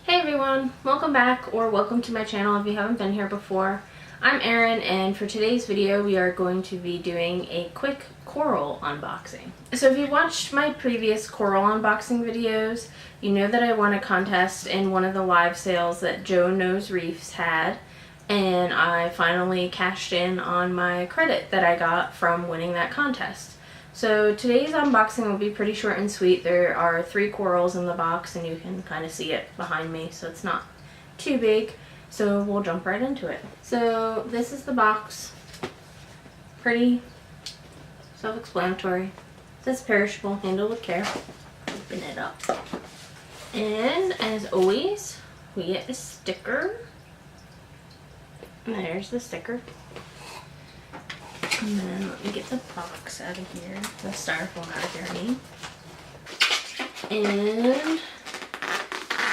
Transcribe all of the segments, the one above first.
Hey everyone, welcome back or welcome to my channel if you haven't been here before. I'm Erin, and for today's video we are going to be doing a quick coral unboxing. So if you watched my previous coral unboxing videos, you know that I won a contest in one of the live sales that Joe Knows Reefs had, and I finally cashed in on my credit that I got from winning that contest. So today's unboxing will be pretty short and sweet. There are 3 corals in the box and you can kind of see it behind me, so it's not too big. So we'll jump right into it. So this is the box. Pretty self-explanatory. It says perishable, handle with care. Open it up. And as always, we get a sticker. And there's the sticker. And then let me get the box out of here, the styrofoam out of here, I mean. And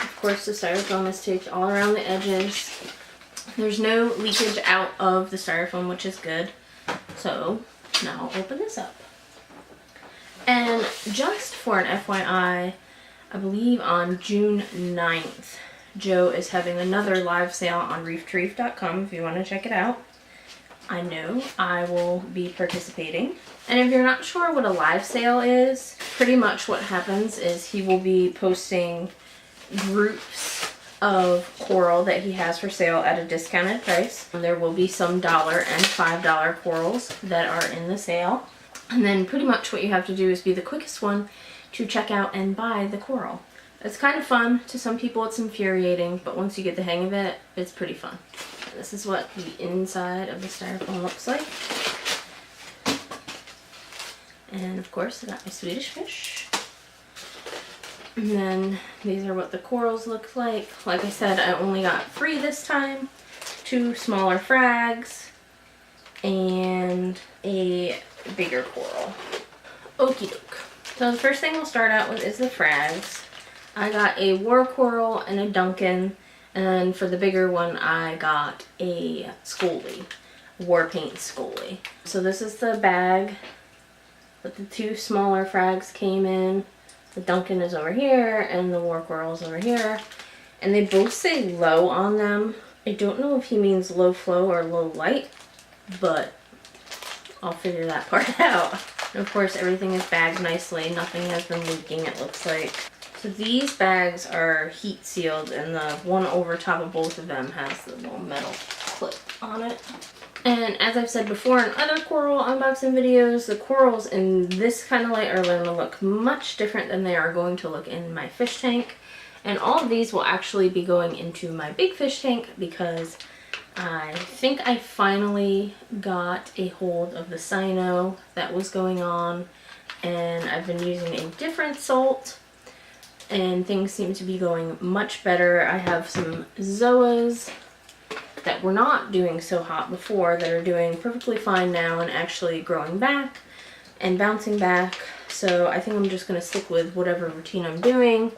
of course the styrofoam is taped all around the edges. There's no leakage out of the styrofoam, which is good. So now I'll open this up. And just for an FYI, I believe on June 9th, Joe is having another live sale on reeftoreef.com if you want to check it out. I know I will be participating. And if you're not sure what a live sale is, pretty much what happens is he will be posting groups of coral that he has for sale at a discounted price. And there will be some $1 and $5 corals that are in the sale. And then pretty much what you have to do is be the quickest one to check out and buy the coral. It's kind of fun. To some people it's infuriating, but once you get the hang of it, it's pretty fun. This is what the inside of the styrofoam looks like. And of course I got my Swedish fish. And then these are what the corals look like. Like I said, I only got 3 this time. 2 smaller frags and a bigger coral. Okie doke. So the first thing we'll start out with is the frags. I got a war coral and a Duncan. And for the bigger one, I got a Scully, war paint Scully. So this is the bag that the 2 smaller frags came in. The Duncan is over here and the war coral is over here. And they both say low on them. I don't know if he means low flow or low light, but I'll figure that part out. And of course everything is bagged nicely. Nothing has been leaking, it looks like. So these bags are heat sealed, and the one over top of both of them has the little metal clip on it. And as I've said before in other coral unboxing videos, the corals in this kind of light are going to look much different than they are going to look in my fish tank. And all of these will actually be going into my big fish tank because I think I finally got a hold of the cyano that was going on, and I've been using a different salt. And things seem to be going much better. I have some zoas that were not doing so hot before that are doing perfectly fine now and actually growing back and bouncing back. So I think I'm just going to stick with whatever routine I'm doing,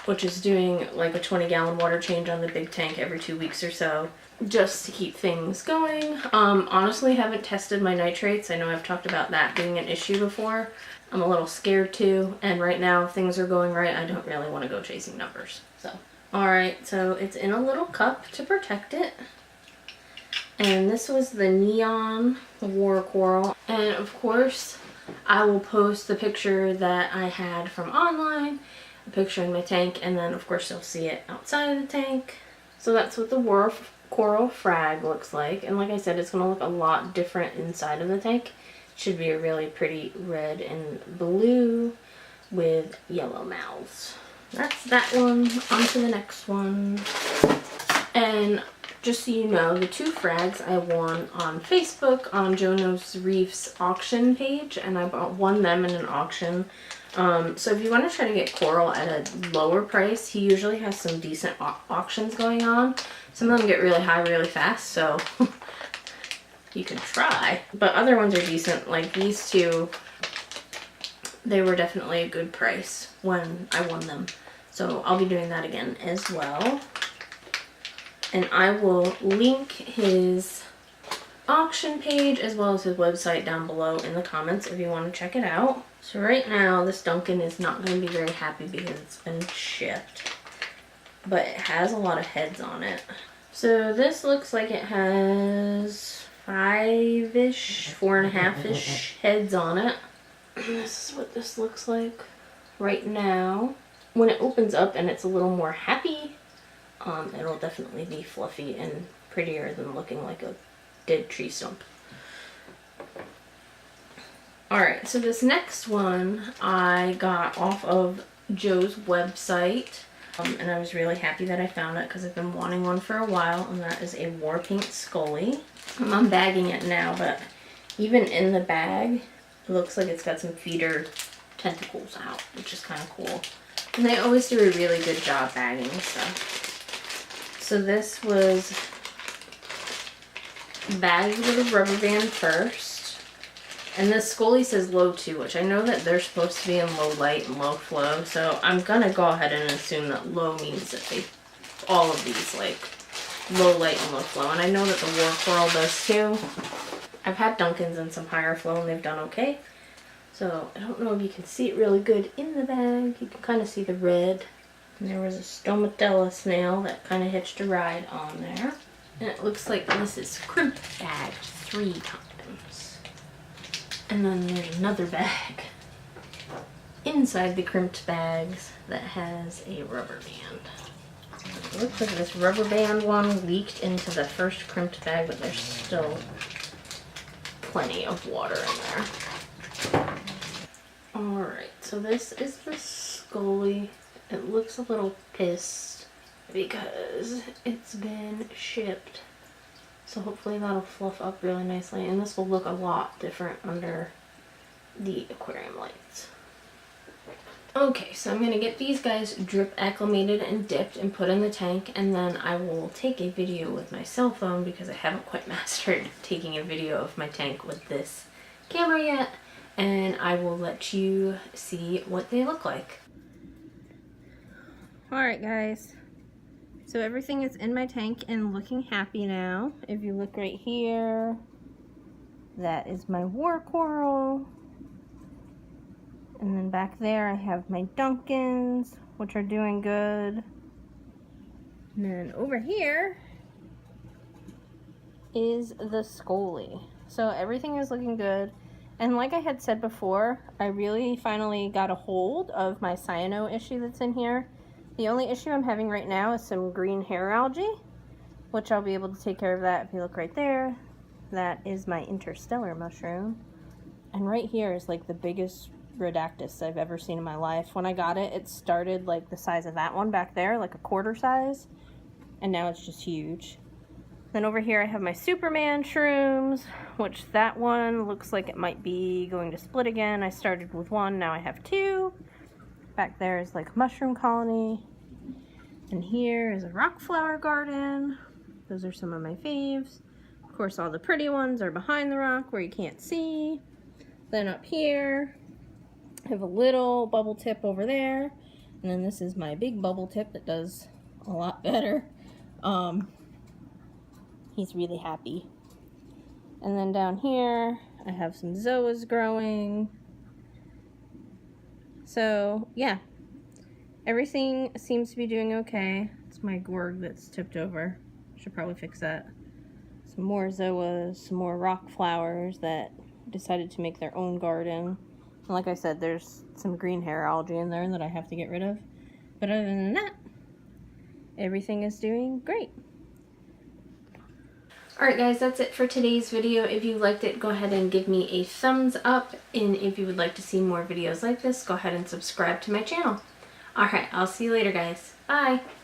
which is doing like a 20-gallon water change on the big tank every 2 weeks or so, just to keep things going. Honestly, haven't tested my nitrates. I know I've talked about that being an issue before. I'm a little scared too, and right now if things are going right, I don't really want to go chasing numbers. So, alright, so it's in a little cup to protect it. And this was the neon war coral. And of course, I will post the picture that I had from online, a picture in my tank, and then of course you'll see it outside of the tank. So that's what the war coral frag looks like. And like I said, it's going to look a lot different inside of the tank. Should be a really pretty red and blue with yellow mouths. That's that one. On to the next one. And just so you know, the 2 frags I won on Facebook on Joe Knows Reefs auction page, and I won them in an auction. So if you want to try to get coral at a lower price, he usually has some decent auctions going on. Some of them get really high really fast, so you can try. But other ones are decent. Like these 2, they were definitely a good price when I won them. So I'll be doing that again as well. And I will link his auction page as well as his website down below in the comments if you want to check it out. So right now this Duncan is not going to be very happy because it's been shipped. but it has a lot of heads on it. So this looks like it has 5-ish, 4.5-ish heads on it. This is what this looks like right now. When it opens up and it's a little more happy, it'll definitely be fluffy and prettier than looking like a dead tree stump. Alright, so this next one I got off of Joe's website, and I was really happy that I found it because I've been wanting one for a while, and that is a war paint Scully. I'm unbagging it now, but even in the bag, it looks like it's got some feeder tentacles out, which is kind of cool. And they always do a really good job bagging stuff. So this was bagged with a rubber band first. And this Scully says low 2, which I know that they're supposed to be in low light and low flow. So I'm going to go ahead and assume that low means that they, all of these, like, low light and low flow. And I know that the War Coral does too. I've had Duncan's in some higher flow and they've done okay. So I don't know if you can see it really good in the bag. You can kind of see the red. And there was a Stomatella snail that kind of hitched a ride on there. And it looks like this is crimp bagged 3 times. And then there's another bag inside the crimped bags that has a rubber band. It looks like this rubber band one leaked into the first crimped bag, but there's still plenty of water in there. Alright, so this is the Scully. It looks a little pissed because it's been shipped. So hopefully that'll fluff up really nicely, and this will look a lot different under the aquarium lights. Okay, so I'm going to get these guys drip acclimated and dipped and put in the tank, and then I will take a video with my cell phone because I haven't quite mastered taking a video of my tank with this camera yet, and I will let you see what they look like. Alright guys. So everything is in my tank and looking happy now. If you look right here, that is my war coral. And then back there I have my Duncans, which are doing good. And then over here is the Scully. So everything is looking good. And like I had said before, I really finally got a hold of my cyano issue that's in here. The only issue I'm having right now is some green hair algae, which I'll be able to take care of that. If you look right there, that is my interstellar mushroom. And right here is like the biggest Rhodactis I've ever seen in my life. When I got it, it started like the size of that one back there, like a quarter size, and now it's just huge. Then over here I have my Superman shrooms, which that one looks like it might be going to split again. I started with 1, now I have 2. Back there is like a mushroom colony. And here is a rock flower garden. Those are some of my faves. Of course, all the pretty ones are behind the rock where you can't see. Then up here, I have a little bubble tip over there. And then this is my big bubble tip that does a lot better. He's really happy. And then down here, I have some zoas growing. So, yeah. Everything seems to be doing okay. It's my gourd that's tipped over. Should probably fix that. Some more zoas, some more rock flowers that decided to make their own garden. And like I said, there's some green hair algae in there that I have to get rid of. But other than that, everything is doing great. Alright guys, that's it for today's video. If you liked it, go ahead and give me a thumbs up. And if you would like to see more videos like this, go ahead and subscribe to my channel. Alright, I'll see you later guys. Bye!